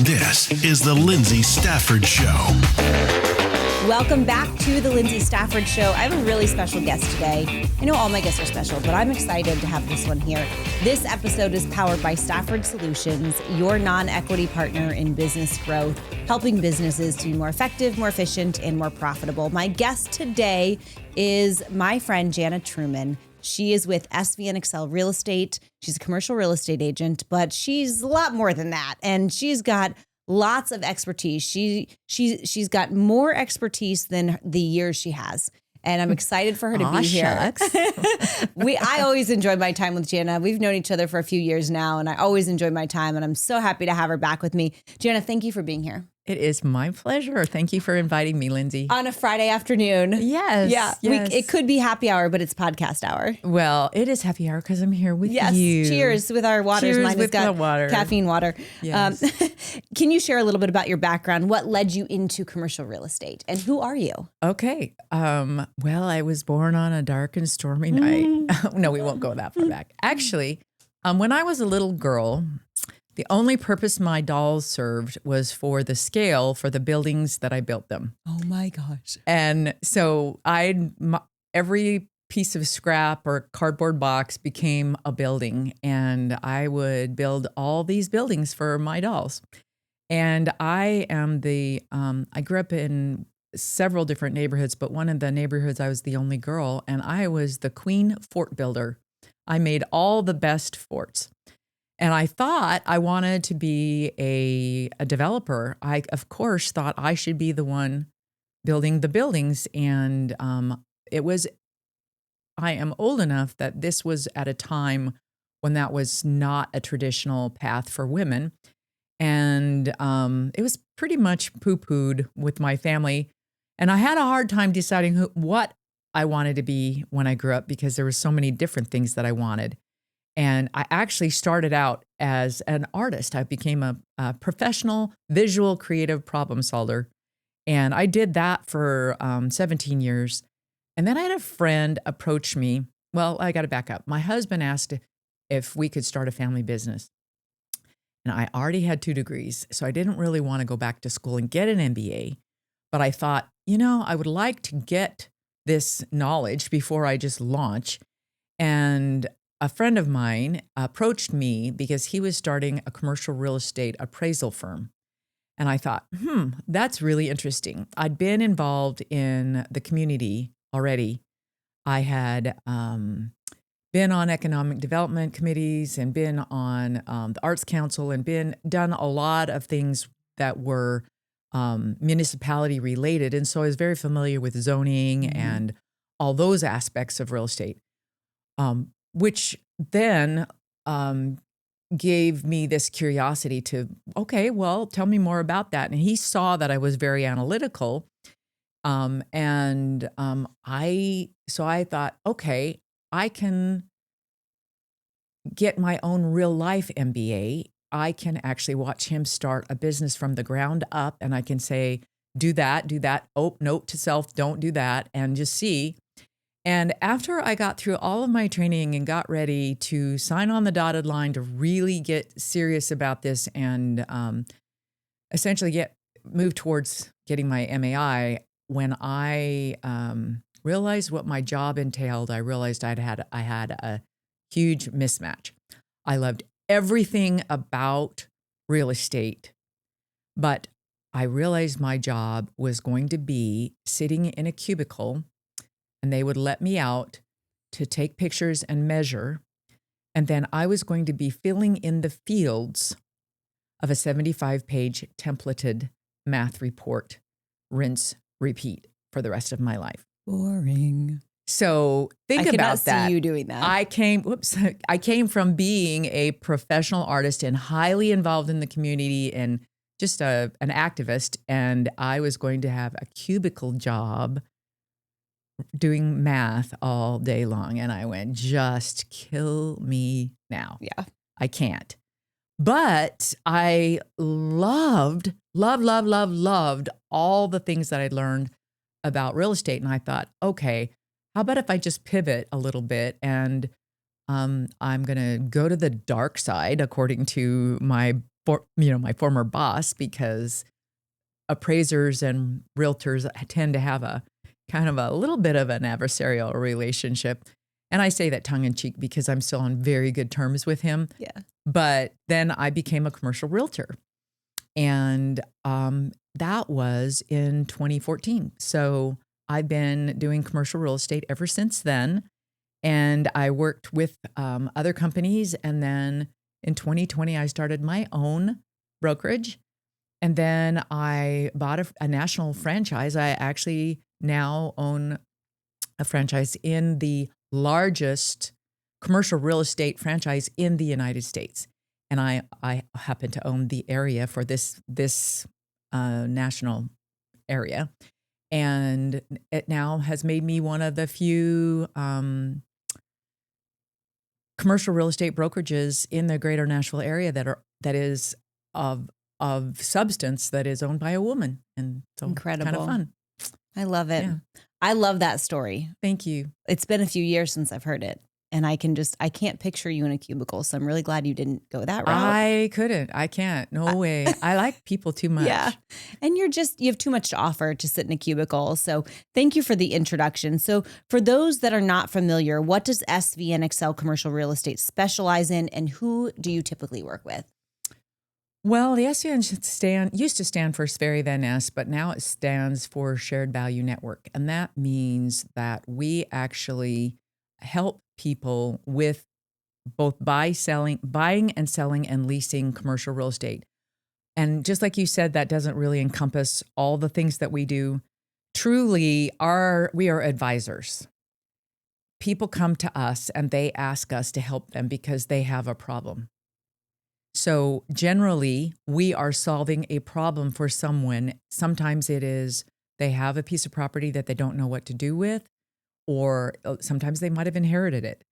This is the Lyndsay Stafford Show. Welcome back to the Lyndsay Stafford Show. I have a really special guest today. I know all my guests are special, but I'm excited to have this one here. This episode is powered by Stafford Solutions, your non-equity partner in business growth, helping businesses to be more effective, more efficient, and more profitable. My guest today is my friend, Jana Truman. She is with SVN Excel Real Estate. She's a commercial real estate agent, but she's a lot more than that. And she's got lots of expertise. She's got more expertise than the years she has. And I'm excited for her to be here. I always enjoy my time with Jana. We've known each other for a few years now, and I always enjoy my time. And I'm so happy to have her back with me. Jana, thank you for being here. It is my pleasure. Thank you for inviting me, Lyndsay. On a Friday afternoon. Yes. Yeah. Yes. It could be happy hour, but it's podcast hour. Well, it is happy hour because I'm here with you. Yes. Cheers with our waters. Cheers Mine has got water. caffeine water. Yes. Can you share a little bit about your background? What led you into commercial real estate? And who are you? Okay. Well, I was born on a dark and stormy night. No, we won't go that far back. Actually, when I was a little girl, the only purpose my dolls served was for the scale for the buildings that I built them. Oh my gosh. And so every piece of scrap or cardboard box became a building, and I would build all these buildings for my dolls. And I grew up in several different neighborhoods, but one of the neighborhoods I was the only girl, and I was the queen fort builder. I made all the best forts. And I thought I wanted to be a developer. I, of course, thought I should be the one building the buildings. And I am old enough that this was at a time when that was not a traditional path for women. And it was pretty much poo-pooed with my family. And I had a hard time deciding what I wanted to be when I grew up because there were so many different things that I wanted. And I actually started out as an artist. I became a professional visual creative problem solver. And I did that for 17 years. And then I had a friend approach me. Well, I got to back up. My husband asked if we could start a family business. And I already had 2 degrees. So I didn't really want to go back to school and get an MBA. But I thought, I would like to get this knowledge before I just launch. And a friend of mine approached me because he was starting a commercial real estate appraisal firm. And I thought, that's really interesting. I'd been involved in the community already. I had been on economic development committees and been on the Arts Council and done a lot of things that were municipality related. And so I was very familiar with zoning and all those aspects of real estate. Which then gave me this curiosity to, okay, well, tell me more about that. And he saw that I was very analytical. I thought, okay, I can get my own real life MBA. I can actually watch him start a business from the ground up, and I can say, do that. Oh, note to self, don't do that, and just see. And after I got through all of my training and got ready to sign on the dotted line to really get serious about this and essentially move towards getting my MAI, when I realized what my job entailed, I realized I had a huge mismatch. I loved everything about real estate, but I realized my job was going to be sitting in a cubicle, and they would let me out to take pictures and measure. And then I was going to be filling in the fields of a 75-page templated math report, rinse, repeat for the rest of my life. Boring. So think about that. I cannot see you doing that. I came from being a professional artist and highly involved in the community and just an activist. And I was going to have a cubicle job doing math all day long. And I went, just kill me now. Yeah. I can't. But I loved all the things that I learned about real estate. And I thought, okay, how about if I just pivot a little bit and I'm going to go to the dark side, according to my my former boss, because appraisers and realtors tend to have a kind of a little bit of an adversarial relationship. And I say that tongue in cheek because I'm still on very good terms with him. Yeah. But then I became a commercial realtor. And that was in 2014. So I've been doing commercial real estate ever since then. And I worked with other companies. And then in 2020, I started my own brokerage. And then I bought a national franchise. I actually now own a franchise in the largest commercial real estate franchise in the United States. And I happen to own the area for this national area. And it now has made me one of the few commercial real estate brokerages in the Greater Nashville area that is of substance that is owned by a woman. And so Incredible. Kind of fun. I love it. Yeah. I love that story. Thank you. It's been a few years since I've heard it. And I can't picture you in a cubicle. So I'm really glad you didn't go that route. I can't. No way. I like people too much. Yeah. And you have too much to offer to sit in a cubicle. So thank you for the introduction. So for those that are not familiar, what does SVN Excel Commercial Real Estate specialize in, and who do you typically work with? Well, the SVN used to stand for Sperry Van Ness, but now it stands for Shared Value Network. And that means that we actually help people with both buying and selling and leasing commercial real estate. And just like you said, that doesn't really encompass all the things that we do. Truly, we are advisors. People come to us and they ask us to help them because they have a problem. So generally, we are solving a problem for someone. Sometimes it is they have a piece of property that they don't know what to do with, or sometimes they might have inherited it.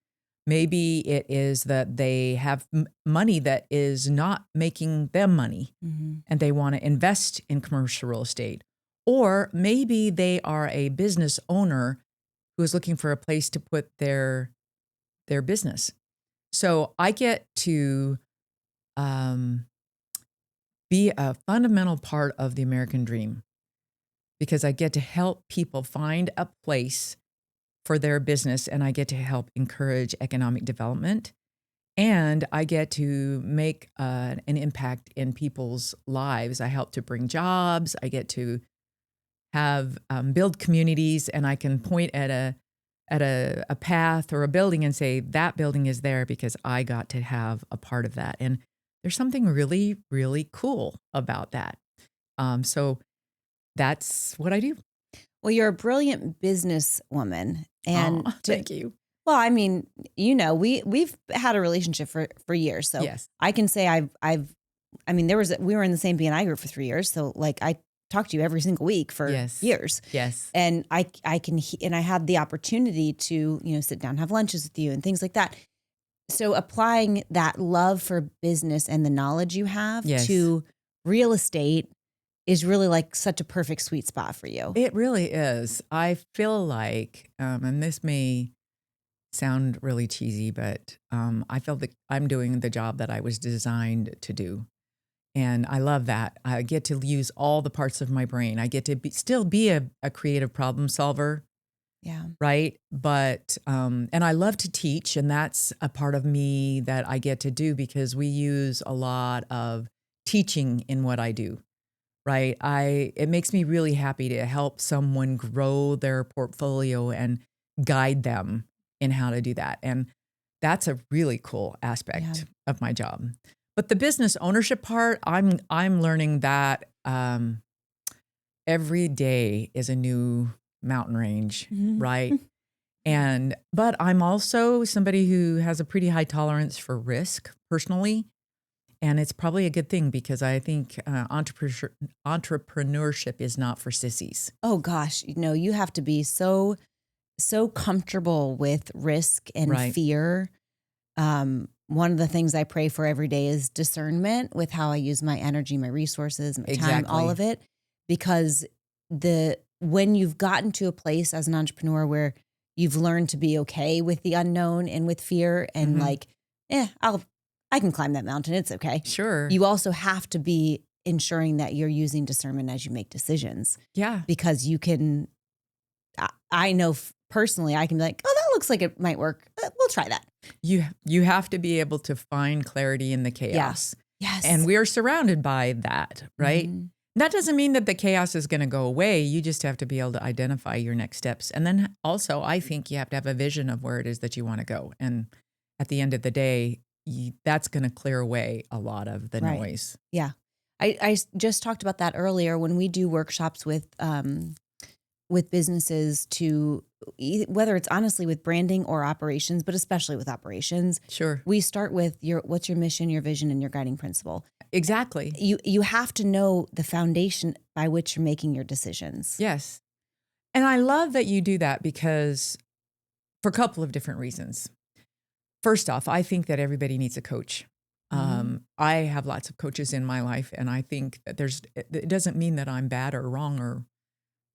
Maybe it is that they have money that is not making them money, and they want to invest in commercial real estate. Or maybe they are a business owner who is looking for a place to put their business. So I get to be a fundamental part of the American dream because I get to help people find a place for their business, and I get to help encourage economic development, and I get to make an impact in people's lives. I help to bring jobs. I get to have build communities, and I can point at a path or a building and say that building is there because I got to have a part of that. And there's something really, really cool about that. So that's what I do. Well, you're a brilliant businesswoman. And thank you. Well, I mean, we've had a relationship for years. So yes. I can say we were in the same BNI group for 3 years. So like I talked to you every single week for years. Yes. And I had the opportunity to, sit down, have lunches with you and things like that. So applying that love for business and the knowledge you have to real estate is really like such a perfect sweet spot for you. It really is. I feel like, and this may sound really cheesy, but I feel that I'm doing the job that I was designed to do. And I love that. I get to use all the parts of my brain. I get to still be a creative problem solver. Yeah. Right. But, and I love to teach, and that's a part of me that I get to do because we use a lot of teaching in what I do. Right. It makes me really happy to help someone grow their portfolio and guide them in how to do that. And that's a really cool aspect of my job. But the business ownership part, I'm learning that every day is a new mountain range, right? But I'm also somebody who has a pretty high tolerance for risk personally. And it's probably a good thing because I think entrepreneurship is not for sissies. Oh gosh, you have to be so comfortable with risk and fear. One of the things I pray for every day is discernment with how I use my energy, my resources, my time, all of it. Because when you've gotten to a place as an entrepreneur where you've learned to be okay with the unknown and with fear and I I can climb that mountain. It's okay. Sure. You also have to be ensuring that you're using discernment as you make decisions. Yeah. Because you can, I know personally, I can be like, oh, that looks like it might work. We'll try that. You have to be able to find clarity in the chaos. Yes. And we are surrounded by that, right? Mhm. That doesn't mean that the chaos is going to go away. You just have to be able to identify your next steps. And then also, I think you have to have a vision of where it is that you want to go. And at the end of the day, that's going to clear away a lot of the noise. Yeah. I just talked about that earlier when we do workshops with businesses to, whether it's honestly with branding or operations, but especially with operations. Sure. We start with what's your mission, your vision, and your guiding principle. Exactly. You have to know the foundation by which you're making your decisions. Yes. And I love that you do that because for a couple of different reasons. First off, I think that everybody needs a coach. I have lots of coaches in my life, and I think that it doesn't mean that I'm bad or wrong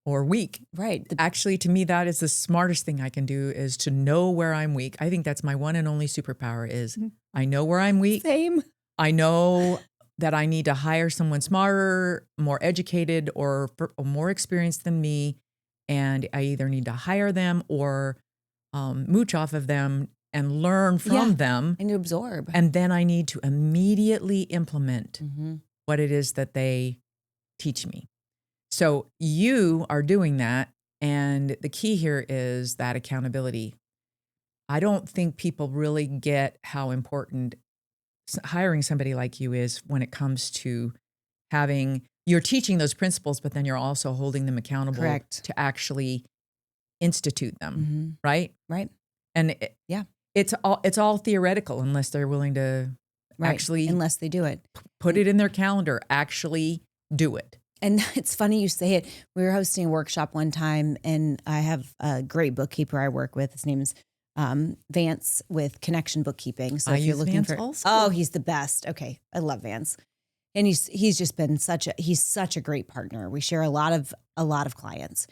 or weak. Right. Actually, to me, that is the smartest thing I can do, is to know where I'm weak. I think that's my one and only superpower is I know where I'm weak. Same. I know that I need to hire someone smarter, more educated, or more experienced than me. And I either need to hire them or mooch off of them and learn from them. And to absorb. And then I need to immediately implement what it is that they teach me. So you are doing that. And the key here is that accountability. I don't think people really get how important hiring somebody like you is when it comes to you're teaching those principles, but then you're also holding them accountable to actually institute them. Right? Right. And it's all theoretical unless they're willing to actually, unless they do it, put it in their calendar, actually do it. And it's funny you say it. We were hosting a workshop one time, and I have a great bookkeeper I work with. His name is Vance with Connection Bookkeeping. So if you're looking for, he's the best. Okay, I love Vance, and he's just been such a great partner. We share a lot of clients,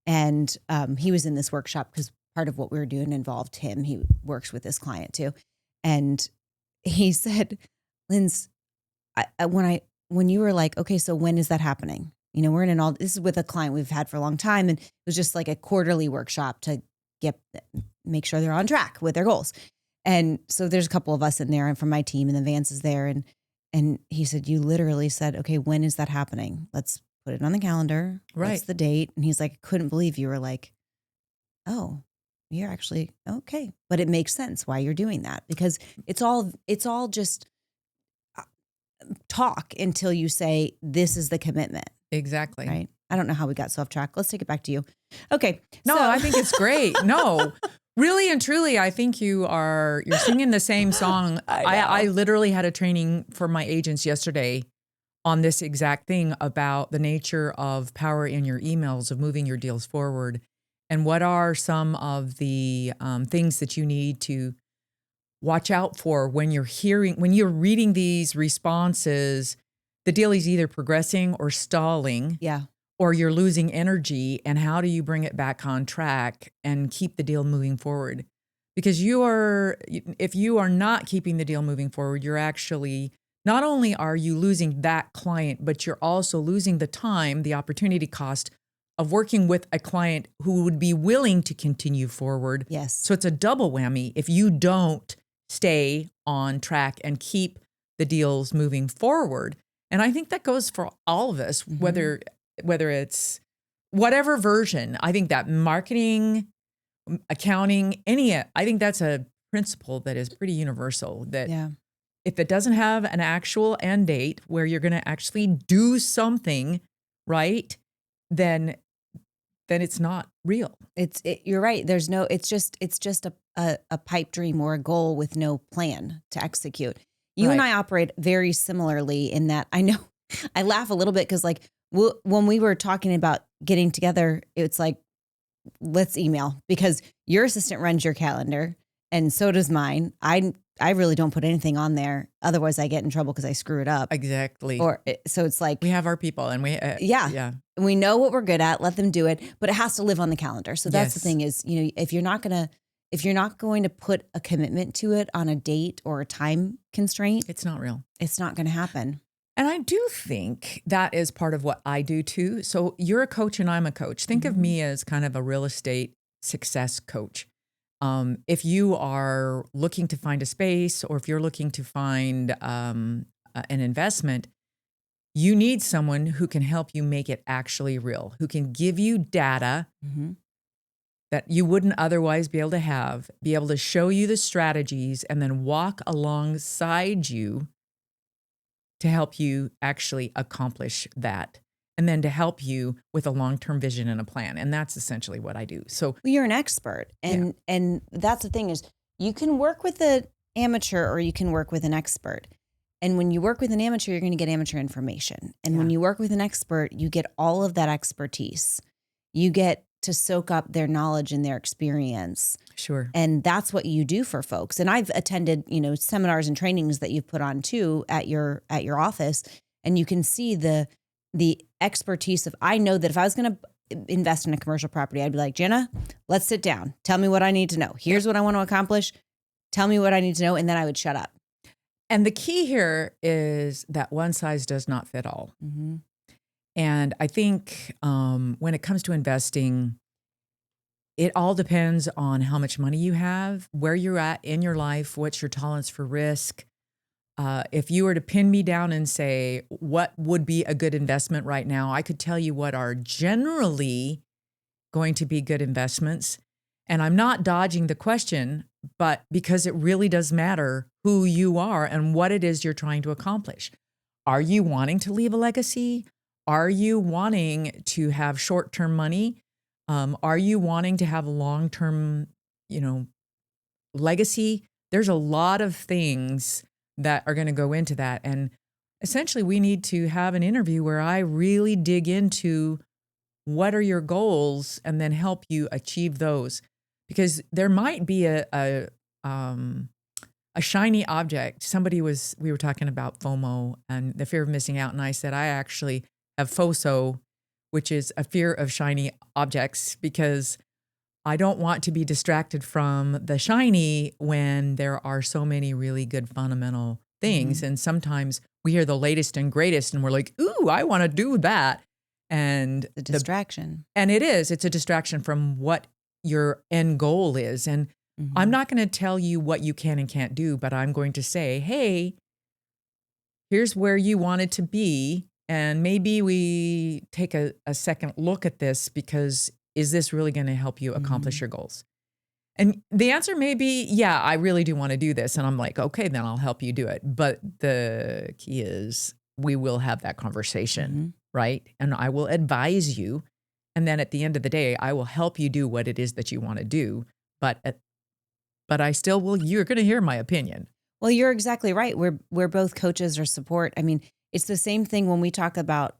and he was in this workshop because part of what we were doing involved him. He works with this client too, and he said, "Lindsay, when you were like, okay, so when is that happening? You know, this is with a client we've had for a long time, and it was just like a quarterly workshop to make sure they're on track with their goals. And so there's a couple of us in there and from my team, and then Vance is there. And he said, you literally said, okay, when is that happening? Let's put it on the calendar. Right. What's the date? And he's like, I couldn't believe you were like, oh, you're actually okay. But it makes sense why you're doing that, because it's all just talk until you say, this is the commitment. Exactly. Right. I don't know how we got so off track. Let's take it back to you. Okay. No, I think it's great. No, really and truly, I think you're singing the same song. I literally had a training for my agents yesterday on this exact thing about the nature of power in your emails, of moving your deals forward. And what are some of the things that you need to watch out for when you're reading these responses. The deal is either progressing or stalling. Yeah. Or you're losing energy, and how do you bring it back on track and keep the deal moving forward? Because if you are not keeping the deal moving forward, you're actually, not only are you losing that client, but you're also losing the time, the opportunity cost of working with a client who would be willing to continue forward. Yes. So it's a double whammy if you don't stay on track and keep the deals moving forward. And I think that goes for all of us, whether it's whatever version. I think that marketing, accounting, I think that's a principle that is pretty universal, that if it doesn't have an actual end date where you're going to actually do something right, then it's not real. You're right. It's just a pipe dream or a goal with no plan to execute. You and I operate very similarly in that. I know I laugh a little bit because when we were talking about getting together, it's like, let's email, because your assistant runs your calendar and so does mine. I really don't put anything on there. Otherwise I get in trouble because I screw it up. Exactly. So it's like, we have our people and we, we know what we're good at, let them do it, but it has to live on the calendar. So that's the thing is, if you're not going to, if you're not going to put a commitment to it on a date or a time constraint, It's not real. it's not going to happen. And I do think that is part of what I do too. So you're a coach and I'm a coach. Think of me as kind of a real estate success coach. If you are looking to find a space or if you're looking to find an investment, you need someone who can help you make it actually real, who can give you data that you wouldn't otherwise be able to have, be able to show you the strategies and then walk alongside you to help you actually accomplish that. And then to help you with a long-term vision and a plan. And that's essentially what I do. So Well, you're an expert. And that's the thing is you can work with an amateur or you can work with an expert. And when you work with an amateur, you're going to get amateur information. And when you work with an expert, you get all of that expertise. You get to soak up their knowledge and their experience. sure. And that's what you do for folks. And I've attended, seminars and trainings that you've put on too at your office. And you can see the expertise of, I know that if I was going to invest in a commercial property, I'd be like, Jana, let's sit down. Tell me what I need to know. Here's what I want to accomplish. Tell me what I need to know. And then I would shut up. And the key here is that one size does not fit all. And I think when it comes to investing, it all depends on how much money you have, where you're at in your life, what's your tolerance for risk. If you were to pin me down and say, what would be a good investment right now, I could tell you what are generally going to be good investments. And I'm not dodging the question, but because it really does matter who you are and what it is you're trying to accomplish. Are you wanting to leave a legacy? Are you wanting to have short-term money? Are you wanting to have a long-term, legacy? There's a lot of things that are going to go into that. And essentially we need to have an interview where I really dig into what are your goals and then help you achieve those. Because there might be a shiny object. We were talking about FOMO and the fear of missing out. And I said, I actually have FOSO, which is a fear of shiny objects, because I don't want to be distracted from the shiny when there are so many really good fundamental things. And sometimes we hear the latest and greatest and we're like, ooh, I want to do that. And The distraction. it's a distraction from what your end goal is. And I'm not going to tell you what you can and can't do, but I'm going to say, hey, here's where you wanted to be. And maybe we take a second look at this, because is this really going to help you accomplish your goals? And the answer may be, yeah, I really do want to do this. And I'm like, okay, then I'll help you do it. But the key is we will have that conversation, right? And I will advise you. And then at the end of the day, I will help you do what it is that you want to do. But I still will, you're going to hear my opinion. Well, you're exactly right. We're both coaches or support. I mean, it's the same thing when we talk about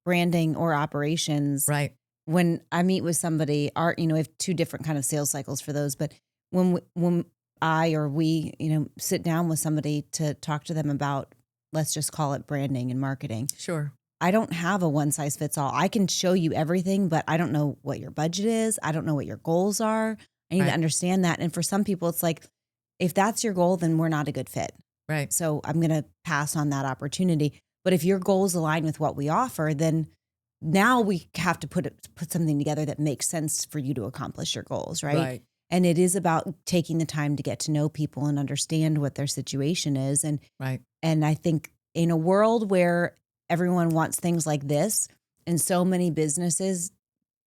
branding or operations. Right. When I meet with somebody, we have two different kind of sales cycles for those. But when I or we, sit down with somebody to talk to them about, let's just call it branding and marketing. Sure. I don't have a one size fits all. I can show you everything, but I don't know what your budget is. I don't know what your goals are. I need to understand that. And for some people, it's like, if that's your goal, then we're not a good fit. Right. So I'm going to pass on that opportunity. But if your goals align with what we offer, then now we have to put something together that makes sense for you to accomplish your goals, right? And it is about taking the time to get to know people and understand what their situation is. And I think in a world where everyone wants things like this, and so many businesses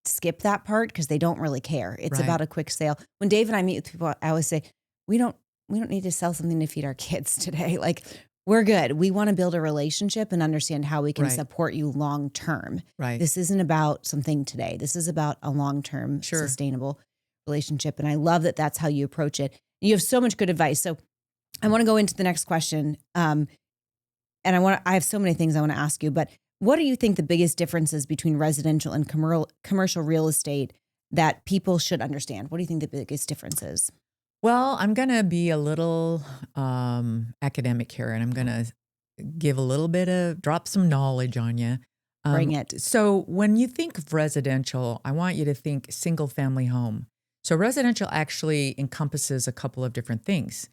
skip that part because they don't really care. It's about a quick sale. When Dave and I meet with people, I always say, we don't need to sell something to feed our kids today. Like, we're good. We want to build a relationship and understand how we can support you long term. This isn't about something today. This is about a long term sustainable relationship. And I love that that's how you approach it. You have so much good advice. So I want to go into the next question. And I have so many things I want to ask you, but what do you think the biggest differences between residential and commercial real estate that people should understand? What do you think the biggest difference is? Well, I'm going to be a little academic here, and I'm going to give drop some knowledge on you. Bring it. So when you think of residential, I want you to think single family home. So residential actually encompasses a couple of different things.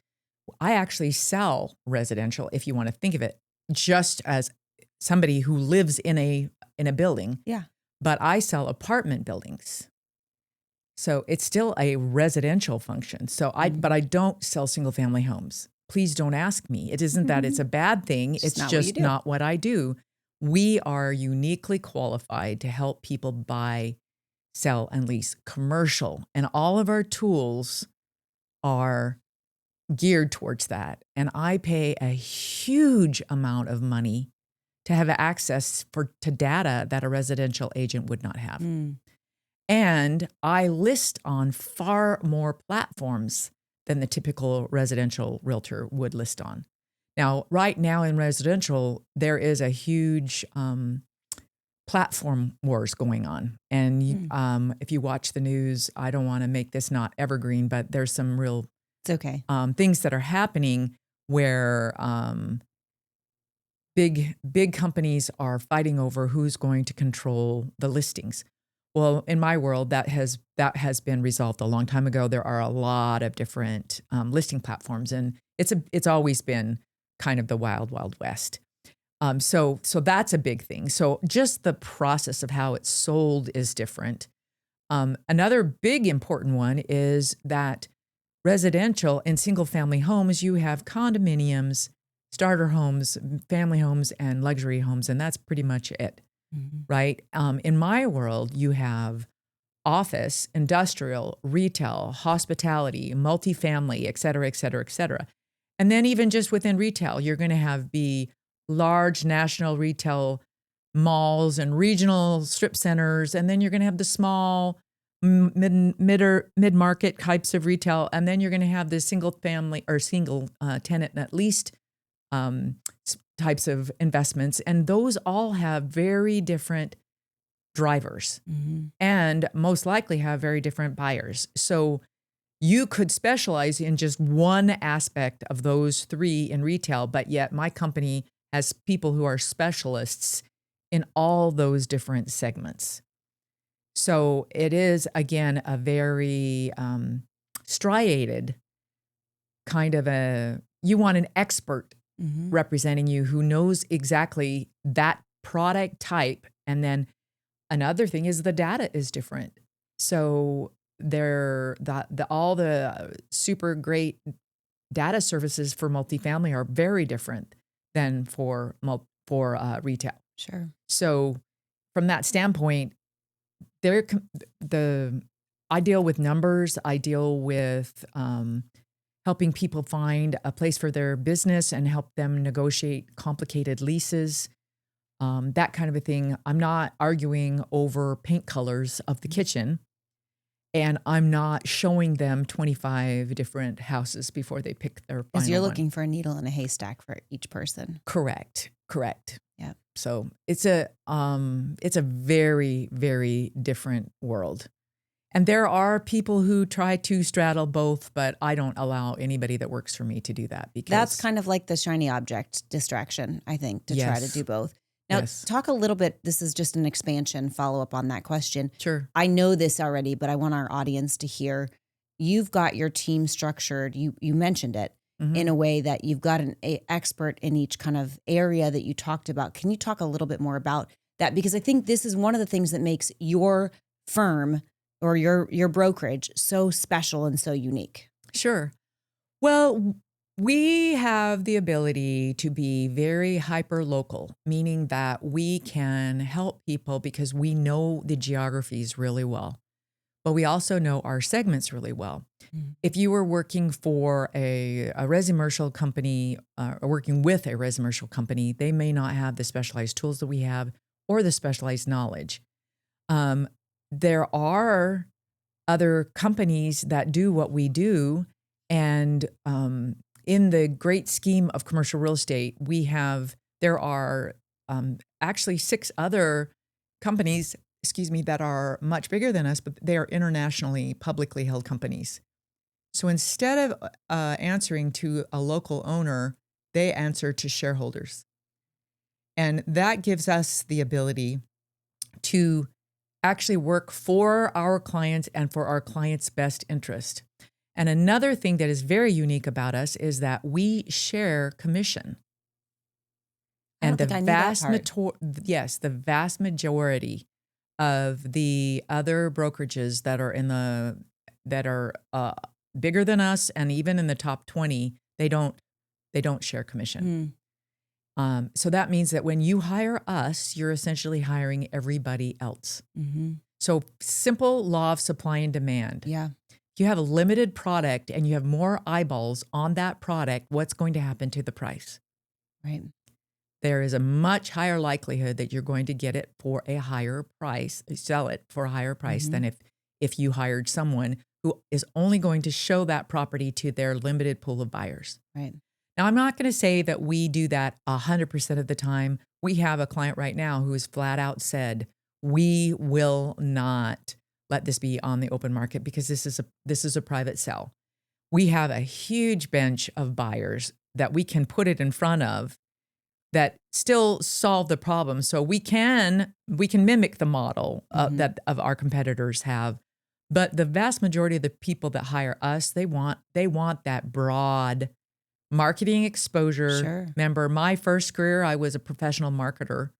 I actually sell residential, if you want to think of it, just as somebody who lives in a building. Yeah. But I sell apartment buildings. So it's still a residential function. So but I don't sell single family homes. Please don't ask me. It isn't that it's a bad thing. It's just not what I do. We are uniquely qualified to help people buy, sell, and lease commercial. And all of our tools are geared towards that. And I pay a huge amount of money to have access to data that a residential agent would not have. And I list on far more platforms than the typical residential realtor would list on. Now, right now in residential, there is a huge platform wars going on. And if you watch the news, I don't want to make this not evergreen, but there's some real things that are happening where big companies are fighting over who's going to control the listings. Well, in my world, that has been resolved a long time ago. There are a lot of different listing platforms, and it's always been kind of the wild, wild west. So that's a big thing. So just the process of how it's sold is different. Another big important one is that residential and single family homes, you have condominiums, starter homes, family homes, and luxury homes, and that's pretty much it. Right? In my world, you have office, industrial, retail, hospitality, multifamily, et cetera, et cetera, et cetera. And then even just within retail, you're going to be large national retail malls and regional strip centers. And then you're going to have the small mid-market types of retail. And then you're going to have the single family or single tenant and at least types of investments. And those all have very different drivers and most likely have very different buyers. So you could specialize in just one aspect of those three in retail, but yet my company has people who are specialists in all those different segments. So it is, again, a very striated kind of you want an expert representing you who knows exactly that product type. And then another thing is the data is different. So all the super great data services for multifamily are very different than for retail. Sure. So from that standpoint, I deal with numbers. I deal with helping people find a place for their business and help them negotiate complicated leases, that kind of a thing. I'm not arguing over paint colors of the kitchen, and I'm not showing them 25 different houses before they pick their final one. Because you're looking for a needle in a haystack for each person. Correct. Yeah. So it's a very, very different world. And there are people who try to straddle both, but I don't allow anybody that works for me to do that because that's kind of like the shiny object distraction, I think, to try to do both. Now, talk a little bit. This is just an expansion follow up on that question. Sure. I know this already, but I want our audience to hear. You've got your team structured. You mentioned it in a way that you've got an expert in each kind of area that you talked about. Can you talk a little bit more about that? Because I think this is one of the things that makes your firm or your brokerage so special and so unique. Sure. Well, we have the ability to be very hyper local, meaning that we can help people because we know the geographies really well, but we also know our segments really well. If you were working for a resimercial company or working with a resimercial company, they may not have the specialized tools that we have or the specialized knowledge. There are other companies that do what we do. And in the great scheme of commercial real estate, there are actually 6 other companies, that are much bigger than us, but they are internationally publicly held companies. So instead of answering to a local owner, they answer to shareholders. And that gives us the ability to actually work for our clients and for our clients' best interest. And another thing that is very unique about us is that we share commission. I don't think I knew that part. The vast majority of the other brokerages that are bigger than us, and even in the top 20, they don't share commission. So that means that when you hire us, you're essentially hiring everybody else. So simple law of supply and demand. Yeah. If you have a limited product and you have more eyeballs on that product, what's going to happen to the price? Right. There is a much higher likelihood that you're going to get it for a higher price, sell it for a higher price than if you hired someone who is only going to show that property to their limited pool of buyers. Right. Now, I'm not going to say that we do that 100% of the time. We have a client right now who has flat out said, we will not let this be on the open market because this is a private sell. We have a huge bench of buyers that we can put it in front of that still solve the problem. So we can mimic the model that of our competitors have. But the vast majority of the people that hire us, they want that broad marketing exposure. Sure. Remember, my first career, I was a professional marketer,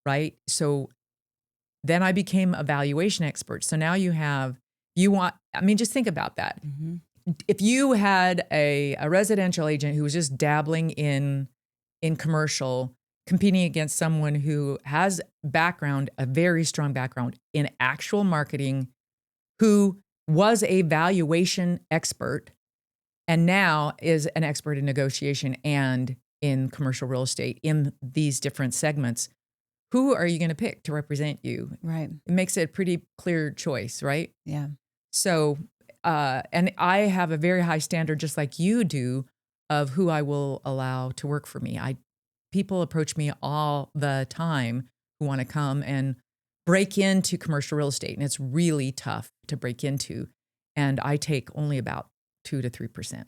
right? So then I became a valuation expert. So now just think about that. If you had a residential agent who was just dabbling in commercial, competing against someone who has a very strong background in actual marketing, who was a valuation expert, and now is an expert in negotiation and in commercial real estate in these different segments, who are you going to pick to represent you? Right. It makes it a pretty clear choice, right? Yeah. So, and I have a very high standard, just like you do, of who I will allow to work for me. People approach me all the time who want to come and break into commercial real estate, and it's really tough to break into. And I take only about 2 to 3%.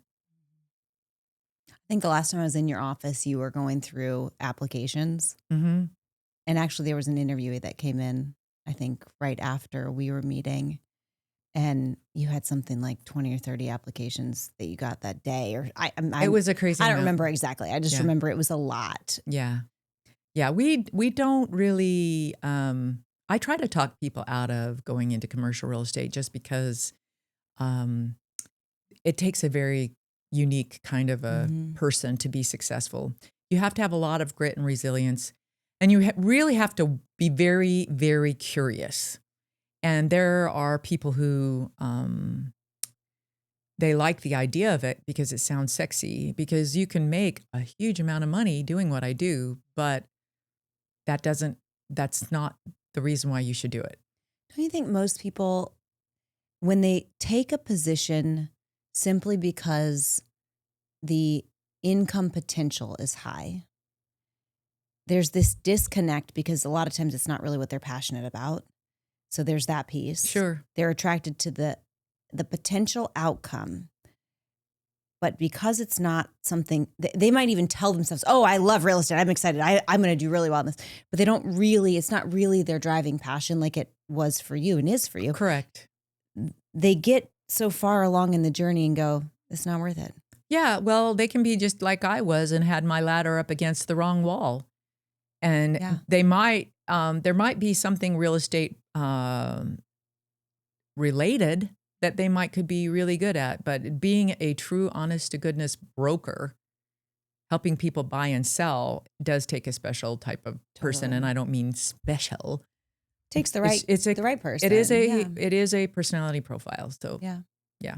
I think the last time I was in your office, you were going through applications. And actually, there was an interview that came in, I think, right after we were meeting. And you had something like 20 or 30 applications that you got that day. It was a crazy I don't amount. remember exactly. I just remember it was a lot. Yeah. Yeah. We don't really, I try to talk people out of going into commercial real estate just because it takes a very unique kind of a person to be successful. You have to have a lot of grit and resilience, and you really have to be very, very curious. And there are people who they like the idea of it because it sounds sexy, because you can make a huge amount of money doing what I do, but that's not the reason why you should do it. Don't you think most people, when they take a position simply because the income potential is high, there's this disconnect because a lot of times it's not really what they're passionate about. So there's that piece. Sure. They're attracted to the potential outcome. But because it's not something, they might even tell themselves, oh, I love real estate. I'm excited. I'm going to do really well in this. But it's not really their driving passion like it was for you and is for you. Correct. They get so far along in the journey and go, it's not worth it. Yeah. Well, they can be just like I was and had my ladder up against the wrong wall. And they might, there might be something real estate related that they could be really good at, but being a true honest to goodness broker, helping people buy and sell, does take a special type of person. Totally. And I don't mean special. Takes the right person. It is a personality profile. So yeah.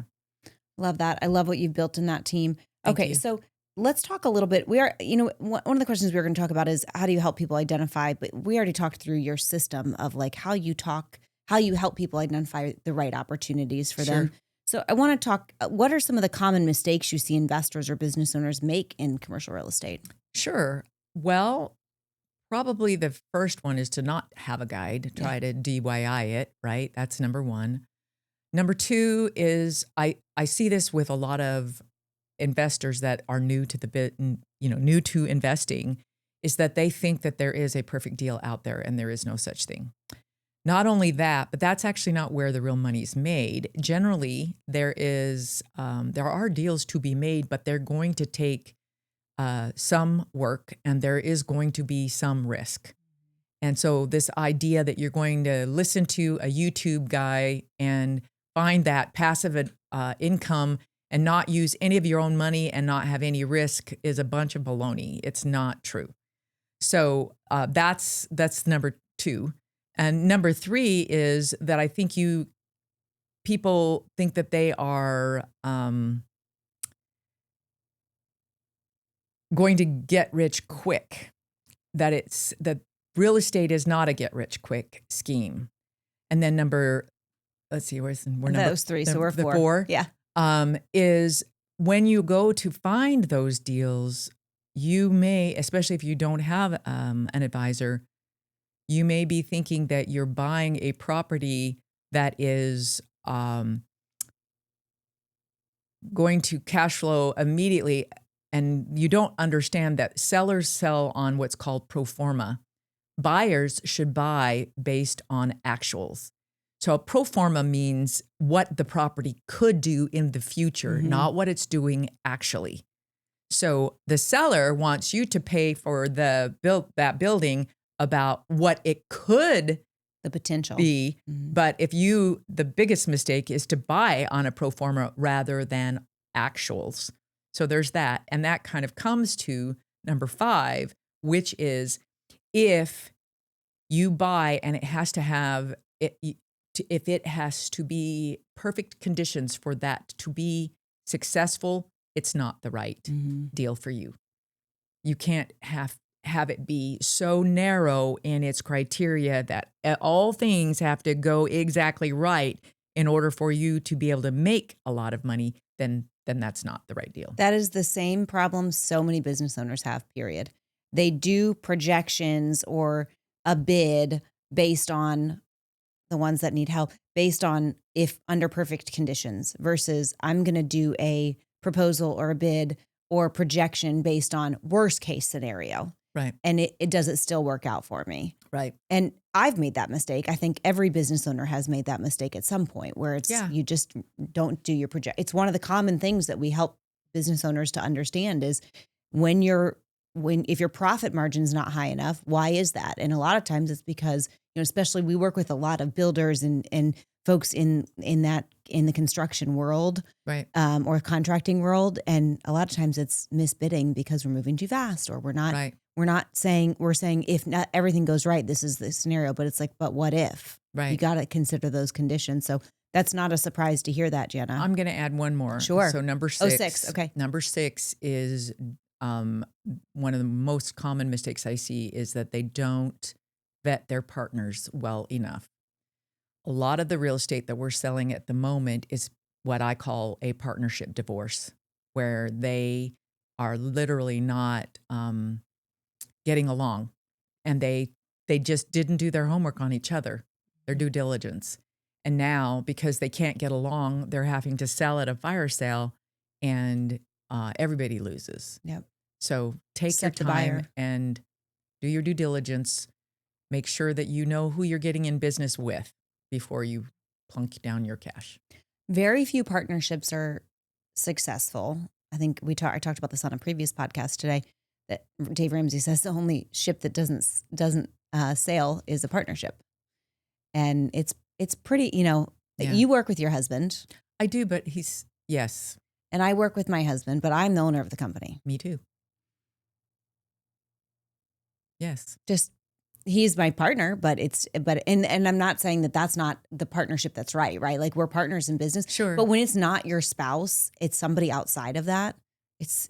Love that. I love what you've built in that team. Thank you. So let's talk a little bit. One of the questions we were going to talk about is how do you help people identify, but we already talked through your system of like how you help people identify the right opportunities for them. So I want to talk, what are some of the common mistakes you see investors or business owners make in commercial real estate? Sure. Well, probably the first one is to not have a guide, try to DIY it, right? That's number one. Number two is I see this with a lot of investors that are new to investing, is that they think that there is a perfect deal out there and there is no such thing. Not only that, but that's actually not where the real money is made. Generally, there are deals to be made, but they're going to take some work, and there is going to be some risk. And so this idea that you're going to listen to a YouTube guy and find that passive income and not use any of your own money and not have any risk is a bunch of baloney. It's not true. So that's number 2. And number 3 is that I think people think that they are going to get rich quick, that real estate is not a get rich quick scheme. And then let's see, we're number those 3, so we're 4. 4. Yeah. Is when you go to find those deals, you may, especially if you don't have an advisor, you may be thinking that you're buying a property that is going to cash flow immediately, and you don't understand that sellers sell on what's called pro forma. Buyers should buy based on actuals. So a pro forma means what the property could do in the future, not what it's doing actually. So the seller wants you to pay for that building about what it could the potential be. But the biggest mistake is to buy on a pro forma rather than actuals. So there's that. And that kind of comes to number 5, which is if you buy and it has to have if it has to be perfect conditions for that to be successful, it's not the right deal for you. You can't have it be so narrow in its criteria that all things have to go exactly right in order for you to be able to make a lot of money, then that's not the right deal. That is the same problem so many business owners have, period. They do projections or a bid based on the ones that need help, based on if under perfect conditions versus I'm going to do a proposal or a bid or projection based on worst case scenario. Right. And does it still work out for me? Right. And I've made that mistake. I think every business owner has made that mistake at some point where you just don't do your project. It's one of the common things that we help business owners to understand is if your profit margin is not high enough, why is that? And a lot of times it's because, especially we work with a lot of builders and folks in the construction world, right, or contracting world, and a lot of times it's misbidding because we're moving too fast, or we're not. Right. We're saying if not everything goes right, this is the scenario. But it's like, but what if? Right. You got to consider those conditions. So that's not a surprise to hear that, Jana. I'm going to add one more. Sure. So number 6. Oh, 6. Okay. Number 6 is one of the most common mistakes I see is that they don't vet their partners well enough. A lot of the real estate that we're selling at the moment is what I call a partnership divorce, where they are literally not getting along, and they just didn't do their homework on each other, their due diligence. And now, because they can't get along, they're having to sell at a fire sale, and everybody loses. Yep. So take Except your the time buyer. and do your due diligence. Make sure that you know who you're getting in business with before you plunk down your cash. Very few partnerships are successful. I think I talked about this on a previous podcast today, that Dave Ramsey says the only ship that doesn't sail is a partnership. And it's pretty, You work with your husband. I do, but yes. And I work with my husband, but I'm the owner of the company. Me too. Yes. He's my partner, but I'm not saying that that's not the partnership that's right? Like we're partners in business. Sure. But when it's not your spouse, it's somebody outside of that.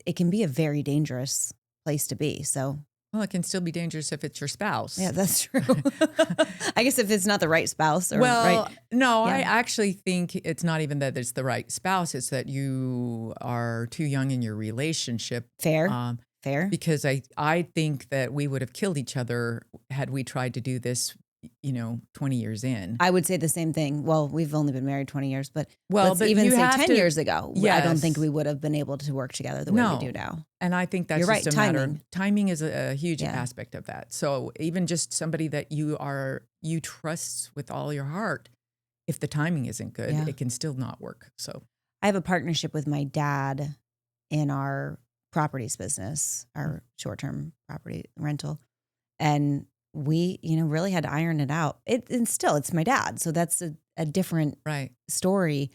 It can be a very dangerous place to be. So. Well, it can still be dangerous if it's your spouse. Yeah, that's true. I guess if it's not the right spouse. No, yeah. I actually think it's not even that it's the right spouse. It's that you are too young in your relationship. Fair. Because I think that we would have killed each other had we tried to do this 20 years in. I would say the same thing. Well, we've only been married 20 years, but let's but even you say have 10 to- years ago. I don't think Yes. we would have been able to work together the way we do now. And I think that's You're just right, a matter timing. of timing is a huge Yeah. aspect of that. So even just somebody that you trust with all your heart, if the timing isn't good, Yeah. it can still not work. So I have a partnership with my dad in our properties business, our short-term property rental. And we, really had to iron it out. And still, it's my dad. So that's a different right. story.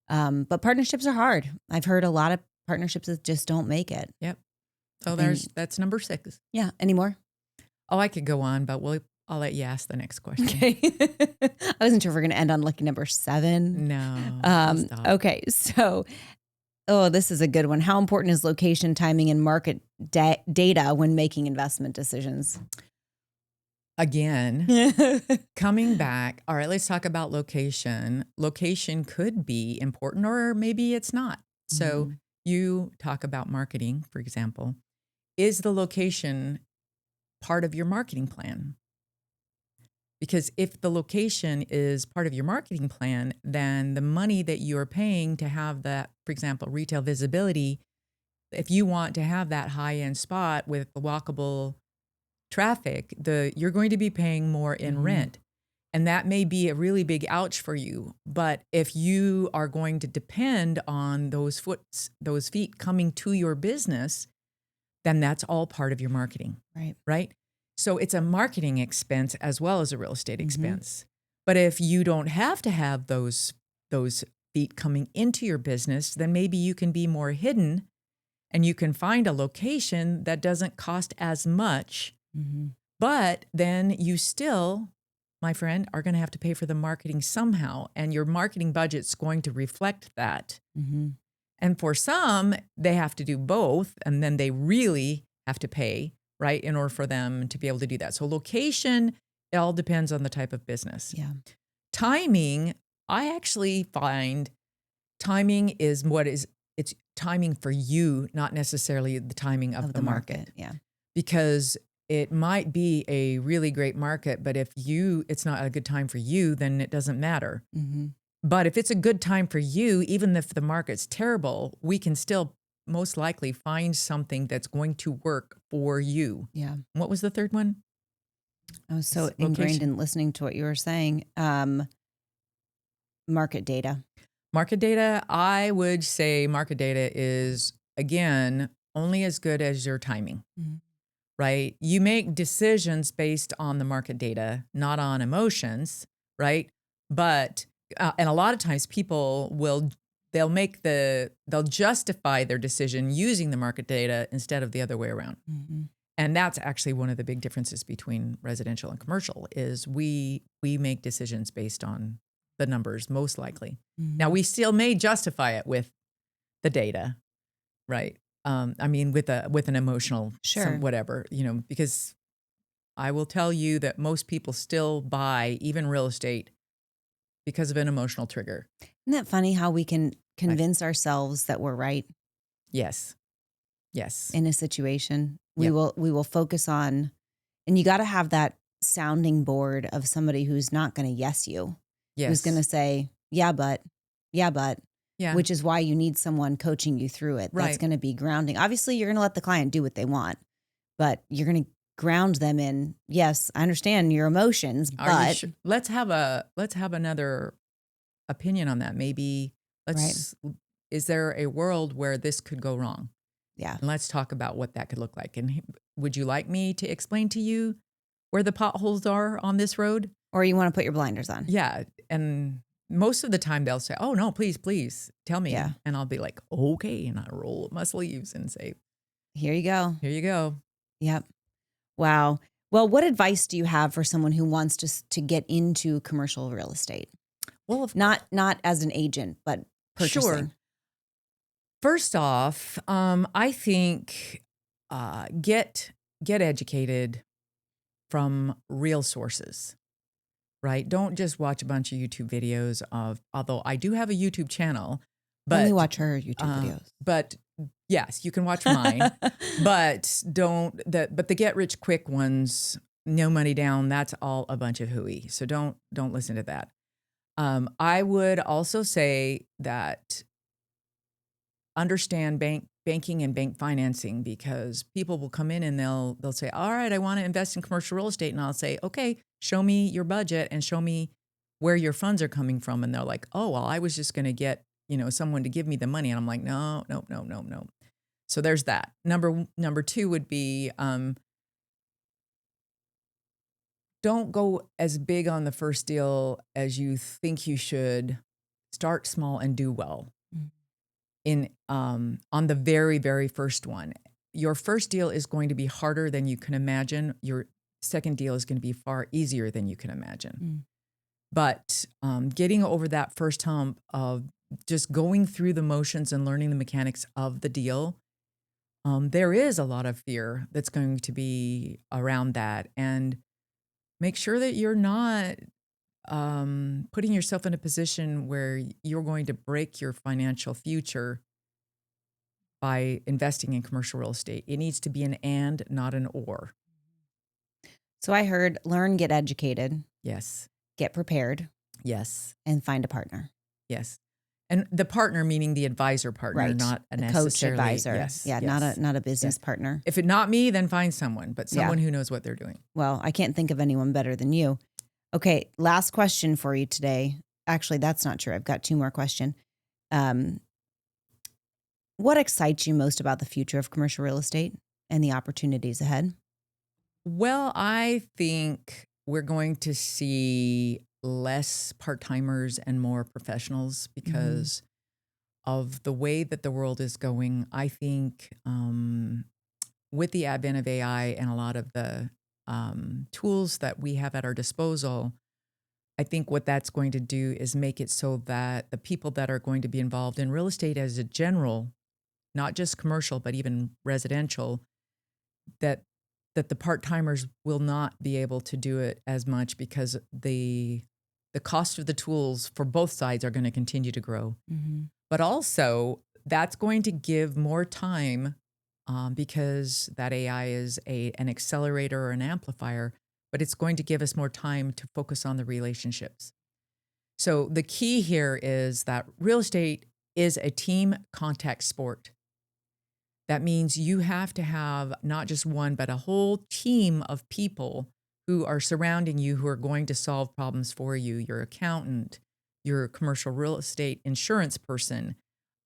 But partnerships are hard. I've heard a lot of partnerships that just don't make it. Yep. So And- that's number 6. Yeah. Any more? Oh, I could go on, but I'll let you ask the next question. Okay. I wasn't sure if we're going to end on lucky number 7. No. I'll stop. Okay. So, this is a good one. How important is location, timing, and market data when making investment decisions? Again, coming back. All right, let's talk about location. Location could be important or maybe it's not. So you talk about marketing, for example. Is the location part of your marketing plan? Because if the location is part of your marketing plan, then the money that you're paying to have that, for example, retail visibility, if you want to have that high-end spot with the walkable traffic, you're going to be paying more in rent. And that may be a really big ouch for you. But if you are going to depend on those feet coming to your business, then that's all part of your marketing. Right? So it's a marketing expense as well as a real estate expense. But if you don't have to have those feet coming into your business, then maybe you can be more hidden and you can find a location that doesn't cost as much. But then you still, my friend, are going to have to pay for the marketing somehow. And your marketing budget's going to reflect that. And for some, they have to do both. And then they really have to pay, right, in order for them to be able to do that. So location, it all depends on the type of business. Yeah. Timing, I actually find timing is it's timing for you, not necessarily the timing of the market. Yeah. Because it might be a really great market, but if it's not a good time for you, then it doesn't matter. But if it's a good time for you, even if the market's terrible, we can still most likely find something that's going to work for you. Yeah. What was the third one? I was so ingrained in listening to what you were saying. Market data. Market data, I would say market data is, again, only as good as your timing, right? You make decisions based on the market data, not on emotions, right? But, and a lot of times people they'll justify their decision using the market data instead of the other way around. And that's actually one of the big differences between residential and commercial is we make decisions based on the numbers, most likely. Now, we still may justify it with the data, right? I mean, with an emotional, whatever, because I will tell you that most people still buy even real estate because of an emotional trigger. Isn't that funny how we can convince ourselves that we're right? Yes. In a situation, we will focus on, and you got to have that sounding board of somebody who's not going to yes you. Who's going to say, yeah, but, which is why you need someone coaching you through it. That's going to be grounding. Obviously, you're going to let the client do what they want, but you're going to ground them in, yes, I understand your emotions, but sure? Let's have another opinion on that. Maybe is there a world where this could go wrong? Yeah. And let's talk about what that could look like. And would you like me to explain to you where the potholes are on this road? Or you want to put your blinders on? Yeah. And most of the time they'll say, oh, no, please tell me. Yeah. And I'll be like, okay. And I roll up my sleeves and say, here you go. Here you go. Yep. Wow. Well, what advice do you have for someone who wants to get into commercial real estate? Well, not as an agent, but purchasing. Sure. First off, I think get educated from real sources, right? Don't just watch a bunch of YouTube videos although I do have a YouTube channel, but only watch her YouTube videos. But yes, you can watch mine, but the get rich quick ones, no money down, that's all a bunch of hooey. So don't listen to that. I would also say that understand banking and bank financing, because people will come in and they'll say, all right, I want to invest in commercial real estate. And I'll say, okay, show me your budget and show me where your funds are coming from. And they're like, oh, well, I was just going to get, someone to give me the money. And I'm like, no. So there's that. Number two would be, don't go as big on the first deal as you think you should. Start small and do well. On the very, very first one. Your first deal is going to be harder than you can imagine. Your second deal is going to be far easier than you can imagine. But getting over that first hump of just going through the motions and learning the mechanics of the deal, there is a lot of fear that's going to be around that. And make sure that you're not putting yourself in a position where you're going to break your financial future by investing in commercial real estate. It needs to be an and, not an or. So I heard learn, get educated, Yes. get prepared, Yes. and find a partner. Yes. And the partner meaning the advisor partner, Right. not a coach necessarily advisor. Yes. Yeah, yes. not a business partner. If it's not me, then find someone, but someone who knows what they're doing. Well, I can't think of anyone better than you. Okay, last question for you today. Actually, that's not true. I've got two more questions. What excites you most about the future of commercial real estate and the opportunities ahead? Well, I think we're going to see less part-timers and more professionals because of the way that the world is going. I think with the advent of AI and a lot of the tools that we have at our disposal, I think what that's going to do is make it so that the people that are going to be involved in real estate as a general, not just commercial, but even residential, that the part-timers will not be able to do it as much because the cost of the tools for both sides are going to continue to grow. But also that's going to give more time because that AI is an accelerator or an amplifier, but it's going to give us more time to focus on the relationships. So the key here is that real estate is a team contact sport. That means you have to have not just one, but a whole team of people who are surrounding you, who are going to solve problems for you. Your accountant, your commercial real estate insurance person,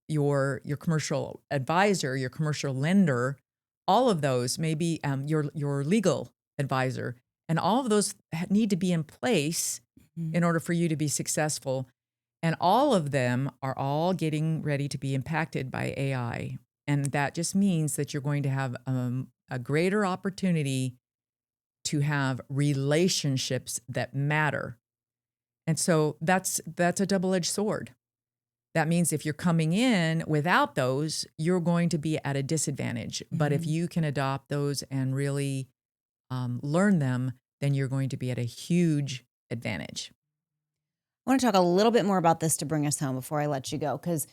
your commercial advisor, your commercial lender, all of those, maybe your legal advisor. And all of those need to be in place in order for you to be successful. And all of them are all getting ready to be impacted by AI. And that just means that you're going to have a greater opportunity to have relationships that matter. And so that's a double-edged sword. That means if you're coming in without those, you're going to be at a disadvantage. But if you can adopt those and really learn them, then you're going to be at a huge advantage. I want to talk a little bit more about this to bring us home before I let you go, because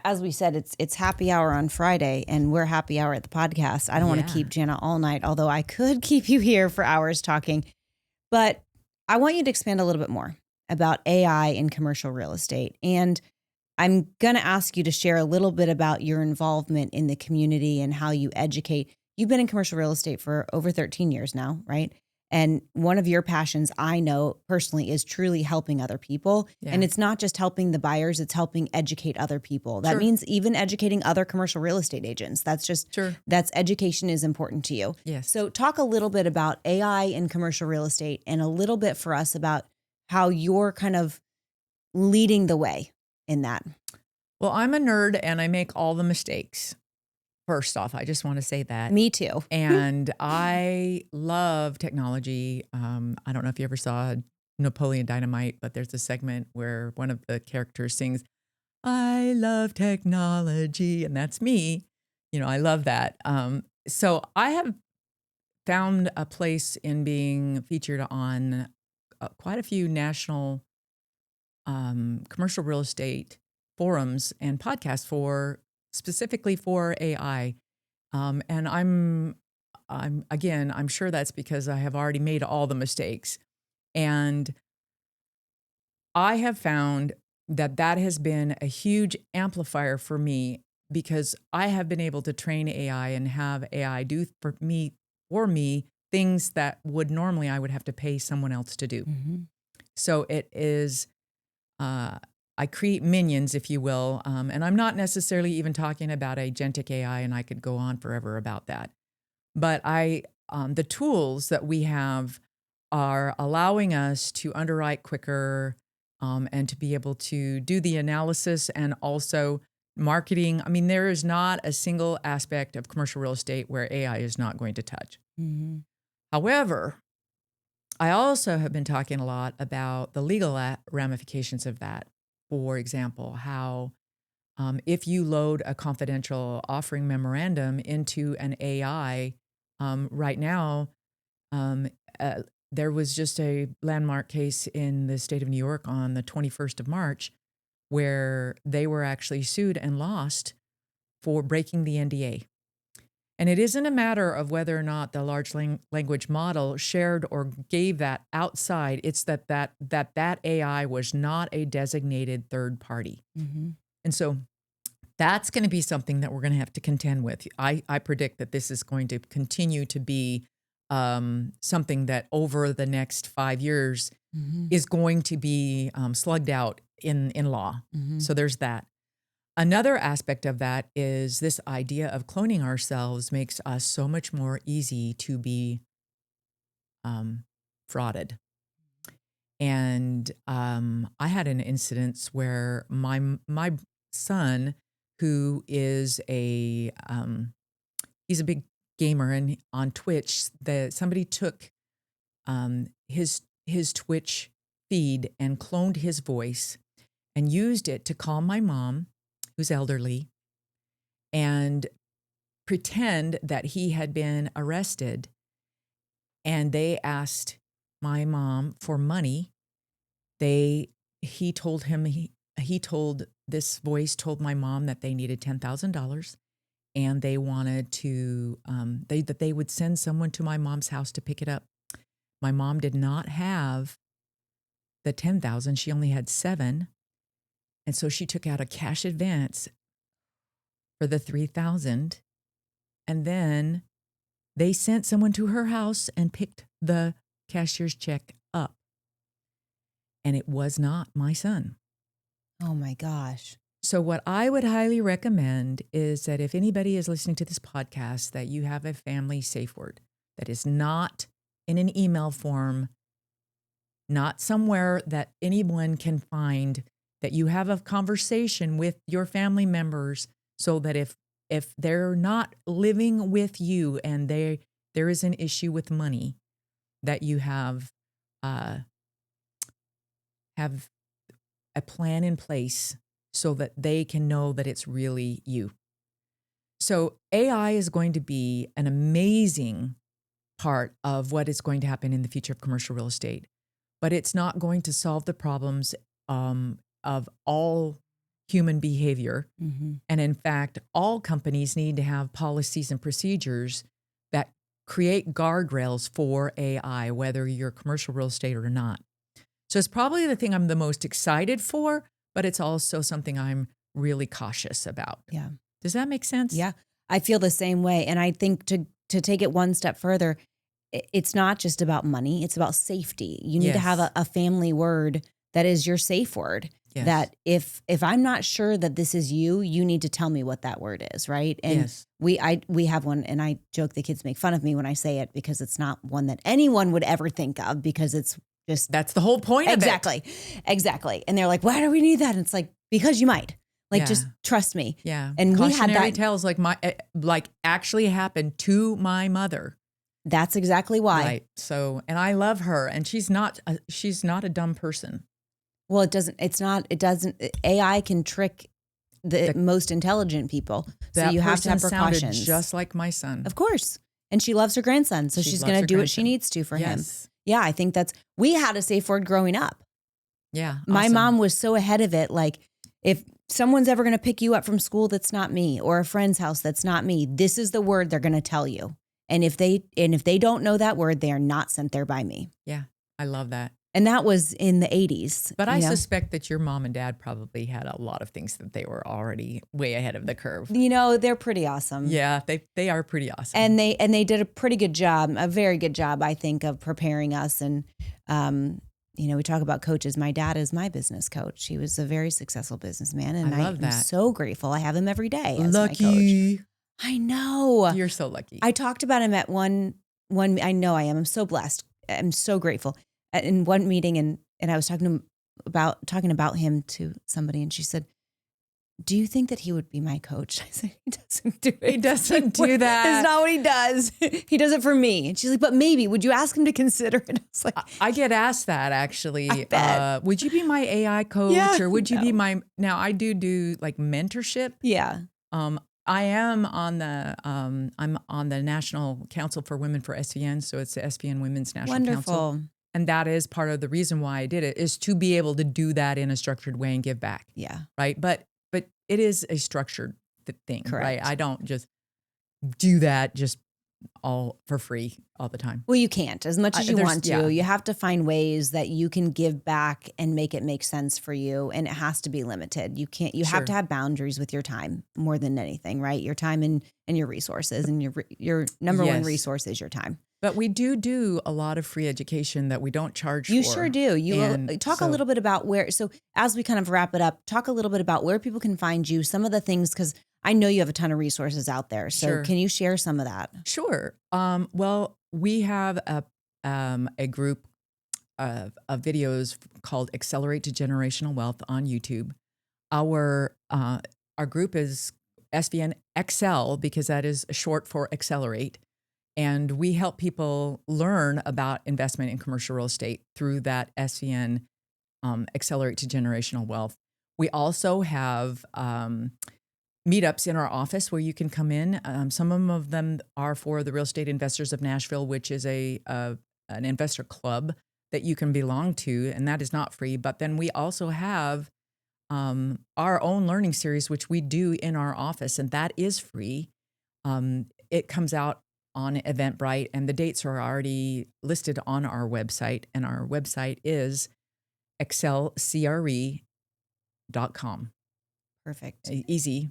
as we said, it's happy hour on Friday, and we're happy hour at the podcast. I don't want to keep Jana all night, although I could keep you here for hours talking. But I want you to expand a little bit more about AI in commercial real estate. And I'm going to ask you to share a little bit about your involvement in the community and how you educate. You've been in commercial real estate for over 13 years now, right? And one of your passions, I know personally, is truly helping other people. Yeah. And it's not just helping the buyers, it's helping educate other people. That Sure. means even educating other commercial real estate agents. That's education is important to you. Yes. So talk a little bit about AI in commercial real estate and a little bit for us about how you're kind of leading the way in that. Well, I'm a nerd and I make all the mistakes. First off, I just want to say that. Me too. And I love technology. I don't know if you ever saw Napoleon Dynamite, but there's a segment where one of the characters sings, "I love technology," and that's me. I love that. So I have found a place in being featured on quite a few national commercial real estate forums and podcasts specifically for AI. And I'm sure that's because I have already made all the mistakes. And I have found that has been a huge amplifier for me because I have been able to train AI and have AI do for me things that would normally I would have to pay someone else to do. Mm-hmm. So it is, I create minions, if you will, and I'm not necessarily even talking about agentic AI, and I could go on forever about that. But the tools that we have are allowing us to underwrite quicker and to be able to do the analysis and also marketing. I mean, there is not a single aspect of commercial real estate where AI is not going to touch. Mm-hmm. However, I also have been talking a lot about the legal ramifications of that. For example, how if you load a confidential offering memorandum into an AI, right now, um, uh, there was just a landmark case in the state of New York on the 21st of March where they were actually sued and lost for breaking the NDA. And it isn't a matter of whether or not the large language model shared or gave that outside. It's that AI was not a designated third party. Mm-hmm. And so that's going to be something that we're going to have to contend with. I predict that this is going to continue to be something that over the next 5 years Mm-hmm. is going to be slugged out in law. Mm-hmm. So there's that. Another aspect of that is this idea of cloning ourselves makes us so much more easy to be frauded. And I had an instance where my son, who is he's a big gamer, and on Twitch, somebody took his Twitch feed and cloned his voice and used it to call my mom, who's elderly, and pretend that he had been arrested. And they asked my mom for money. He told this voice told my mom that they needed $10,000, and they wanted to that they would send someone to my mom's house to pick it up. My mom did not have the 10,000; she only had 7, and so she took out a cash advance for the 3,000, and then they sent someone to her house and picked the cashier's check up. And it was not my son. Oh my gosh. So what I would highly recommend is that if anybody is listening to this podcast, that you have a family safe word that is not in an email form, not somewhere that anyone can find, that you have a conversation with your family members so that if they're not living with you and there is an issue with money, that you have a plan in place so that they can know that it's really you. So AI is going to be an amazing part of what is going to happen in the future of commercial real estate, but it's not going to solve the problems of all human behavior. Mm-hmm. And in fact, all companies need to have policies and procedures that create guardrails for AI, whether you're commercial real estate or not. So it's probably the thing I'm the most excited for, but it's also something I'm really cautious about. Yeah. Does that make sense? Yeah. I feel the same way. And I think to take it one step further, it's not just about money. It's about safety. You need to have a family word that is your safe word. Yes. That if I'm not sure that this is you, you need to tell me what that word is, right? And Yes. we have one, and I joke the kids make fun of me when I say it because it's not one that anyone would ever think of, because it's just That's the whole point of it. Exactly. And they're like, why do we need that? And it's like, because you might. Like, just trust me. Yeah. And cautionary we had that. tales like actually happened to my mother. That's exactly why. Right. So, and I love her, and she's not a dumb person. Well, it doesn't, AI can trick the most intelligent people. So you have to have precautions. Sounded just like my son. Of course. And she loves her grandson. So she's going to do what she needs to for him. Yeah. I think we had a safe word growing up. Yeah. My awesome. mom was so ahead of it. Like, if someone's ever going to pick you up from school that's not me, or a friend's house that's not me, this is the word they're going to tell you. And if they don't know that word, they are not sent there by me. Yeah, I love that. And that was in the 80s. But I suspect that your mom and dad probably had a lot of things that they were already way ahead of the curve. They're pretty awesome. Yeah, they are pretty awesome. And they did a pretty good job, a very good job, I think, of preparing us. And, we talk about coaches. My dad is my business coach. He was a very successful businessman. And I love that. I'm so grateful. I have him every day as lucky. my coach. I know. You're so lucky. I talked about him at one, I know I am. I'm so blessed. I'm so grateful. In one meeting, and I was talking about him to somebody, and she said, "Do you think that he would be my coach?" I said, "He doesn't do it. He doesn't do that. That's not what he does. He does it for me." And she's like, "But maybe, would you ask him to consider it?" I was like, I get asked that actually. I bet. Would you be my AI coach, Yeah, or would you be no. my? Now I do like mentorship. Yeah. I am on the I'm on the National Council for Women for SVN, so it's the SVN Women's National Wonderful. Council. And that is part of the reason why I did it, is to be able to do that in a structured way and give back. Yeah. Right. But it is a structured thing. Correct. Right. I don't just do that just all for free all the time. Well, you can't as much as you want to. Yeah. You have to find ways that you can give back and make it make sense for you. And it has to be limited. You can't, you have to have boundaries with your time more than anything, right? Your time and your resources, and your number one resource is your time. But we do a lot of free education that we don't charge for. You sure do. Talk a little bit about so as we kind of wrap it up, talk a little bit about where people can find you, some of the things, because I know you have a ton of resources out there. So can you share some of that? Sure. Well, we have a group of videos called Accelerate to Generational Wealth on YouTube. Our group is SVN XL, because that is short for Accelerate. And we help people learn about investment in commercial real estate through that SVN Accelerate to Generational Wealth. We also have meetups in our office where you can come in. Some of them are for the Real Estate Investors of Nashville, which is an investor club that you can belong to, and that is not free. But then we also have our own learning series, which we do in our office, and that is free. It comes out on Eventbrite, and the dates are already listed on our website, and our website is excelcre.com. Perfect. Easy.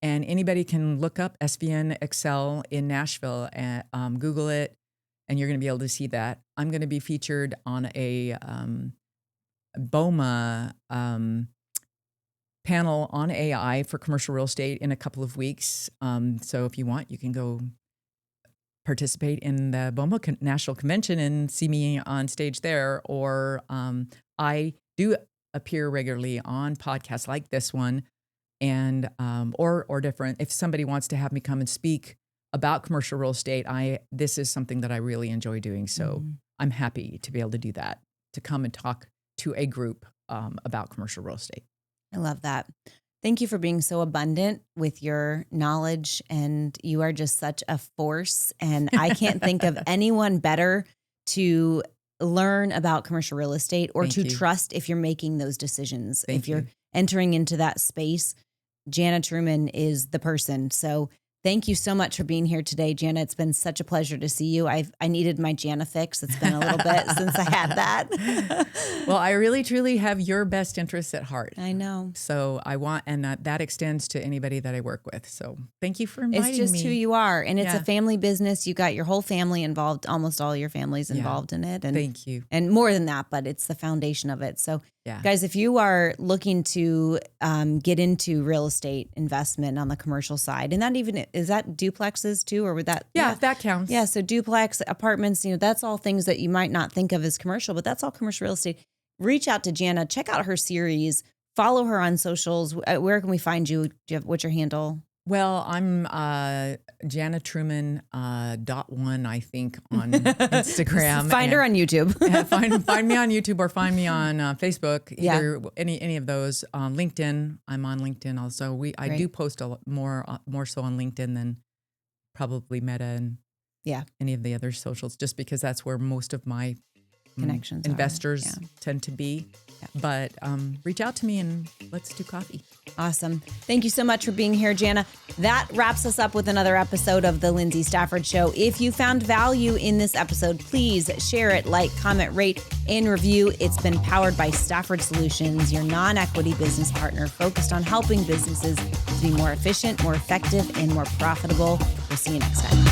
And anybody can look up SVN Excel in Nashville and Google it, and you're going to be able to see that. I'm going to be featured on a BOMA panel on AI for commercial real estate in a couple of weeks. So if you want, you can go participate in the BOMA National Convention and see me on stage there. Or I do appear regularly on podcasts like this one, and or different. If somebody wants to have me come and speak about commercial real estate, this is something that I really enjoy doing. So I'm happy to be able to do that, to come and talk to a group about commercial real estate. I love that. Thank you for being so abundant with your knowledge, and you are just such a force. And I can't think of anyone better to learn about commercial real estate or to trust if you're making those decisions. If you're entering into that space, Jana Truman is the person. So thank you so much for being here today, Jana. It's been such a pleasure to see you. I needed my Jana fix. It's been a little bit since I had that. Well, I really, truly have your best interests at heart. I know. So I want, and that extends to anybody that I work with. So thank you for inviting me. It's just who you are. And it's a family business. You got your whole family involved, almost all your family's involved in it. And thank you. And more than that, but it's the foundation of it. So guys, if you are looking to get into real estate investment on the commercial side, and that even, is that duplexes too, or would that? Yeah, that counts. Yeah. So duplex apartments, that's all things that you might not think of as commercial, but that's all commercial real estate. Reach out to Jana, check out her series, follow her on socials. Where can we find you? What's your handle? Well, I'm Jana Truman .1, I think, on Instagram. Find her on YouTube. Find me on YouTube, or find me on Facebook. Either any of those. On LinkedIn, I'm on LinkedIn also. I do post a lot more so on LinkedIn than probably Meta and any of the other socials, just because that's where most of my connections are. investors Yeah. tend to be. But reach out to me and let's do coffee. Awesome. Thank you so much for being here, Jana. That wraps us up with another episode of The Lyndsay Stafford Show. If you found value in this episode, please share it, like, comment, rate, and review. It's been powered by Stafford Solutions, your non-equity business partner focused on helping businesses to be more efficient, more effective, and more profitable. We'll see you next time.